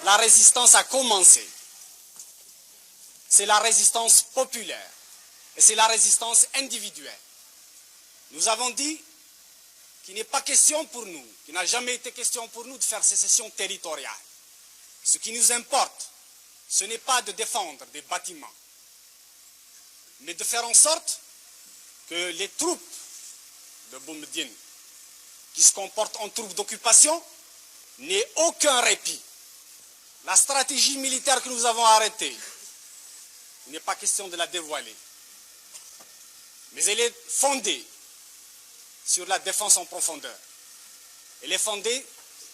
la résistance a commencé. C'est la résistance populaire et c'est la résistance individuelle. Nous avons dit qu'il n'est pas question pour nous, qu'il n'a jamais été question pour nous de faire sécession territoriale. Ce qui nous importe, ce n'est pas de défendre des bâtiments, mais de faire en sorte que les troupes de Boumediene, qui se comportent en troupes d'occupation, n'aient aucun répit. La stratégie militaire que nous avons arrêtée, il n'est pas question de la dévoiler, mais elle est fondée sur la défense en profondeur. Elle est fondée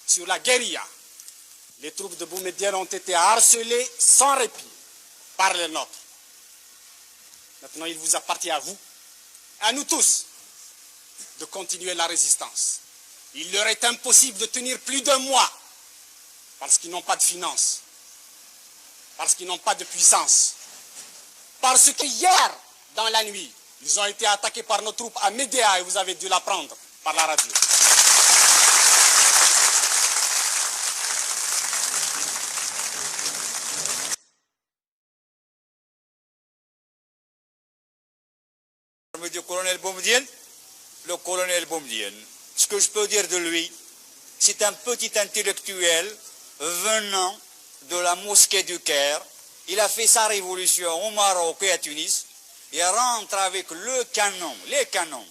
sur la guérilla. Les troupes de Boumediene ont été harcelées sans répit par les nôtres. Maintenant, il vous appartient à vous, à nous tous, de continuer la résistance. Il leur est impossible de tenir plus d'un mois parce qu'ils n'ont pas de finances, parce qu'ils n'ont pas de puissance, parce que hier, dans la nuit, ils ont été attaqués par nos troupes à Médéa et vous avez dû l'apprendre par la radio. Du colonel Boumediene, le colonel Boumediene, ce que je peux dire de lui, c'est un petit intellectuel venant de la mosquée du Caire. Il a fait sa révolution au Maroc et à Tunis. Il rentre avec les canons,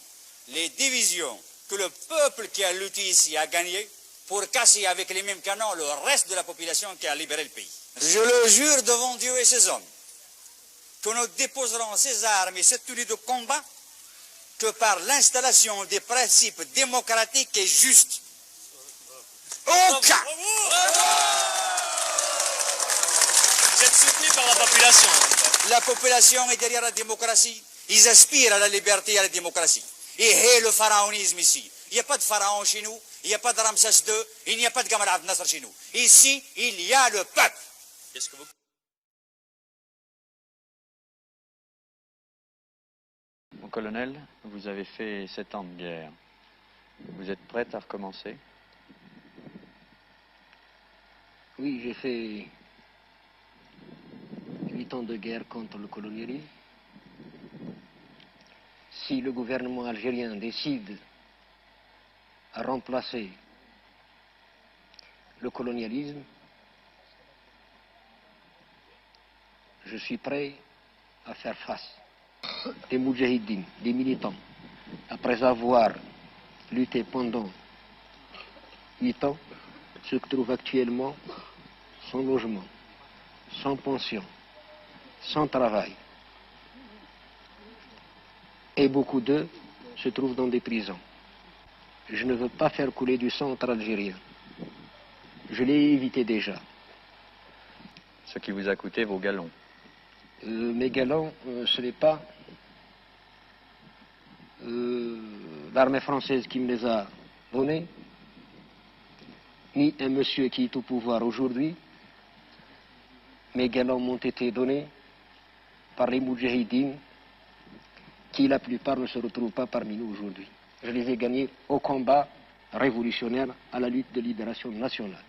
les divisions que le peuple qui a lutté ici a gagné pour casser avec les mêmes canons le reste de la population qui a libéré le pays. Je le jure devant Dieu et ses hommes que nous déposerons ces armes et cette tenue de combat que par l'installation des principes démocratiques et justes. Aucun. Vous êtes soutenu par la population. La population est derrière la démocratie. Ils aspirent à la liberté et à la démocratie. Et le pharaonisme ici. Il n'y a pas de pharaon chez nous, il n'y a pas de Ramsès II, il n'y a pas de Gamal Abdel Nasser chez nous. Ici, il y a le peuple. Qu'est-ce que vous... Mon colonel, vous avez fait 7 ans de guerre. Vous êtes prête à recommencer? Oui, j'ai fait 8 ans de guerre contre le colonialisme. Si le gouvernement algérien décide à remplacer le colonialisme, je suis prêt à faire face. Des moudjahidines, des militants, après avoir lutté pendant 8 ans, se trouvent actuellement sans logement, sans pension, sans travail. Et beaucoup d'eux se trouvent dans des prisons. Je ne veux pas faire couler du sang entre Algériens. Je l'ai évité déjà. Ce qui vous a coûté vos galons. Mes galons, ce n'est pas l'armée française qui me les a donnés, ni un monsieur qui est au pouvoir aujourd'hui. Mes galons m'ont été donnés par les moudjahidines qui, la plupart, ne se retrouvent pas parmi nous aujourd'hui. Je les ai gagnés au combat révolutionnaire, à la lutte de libération nationale.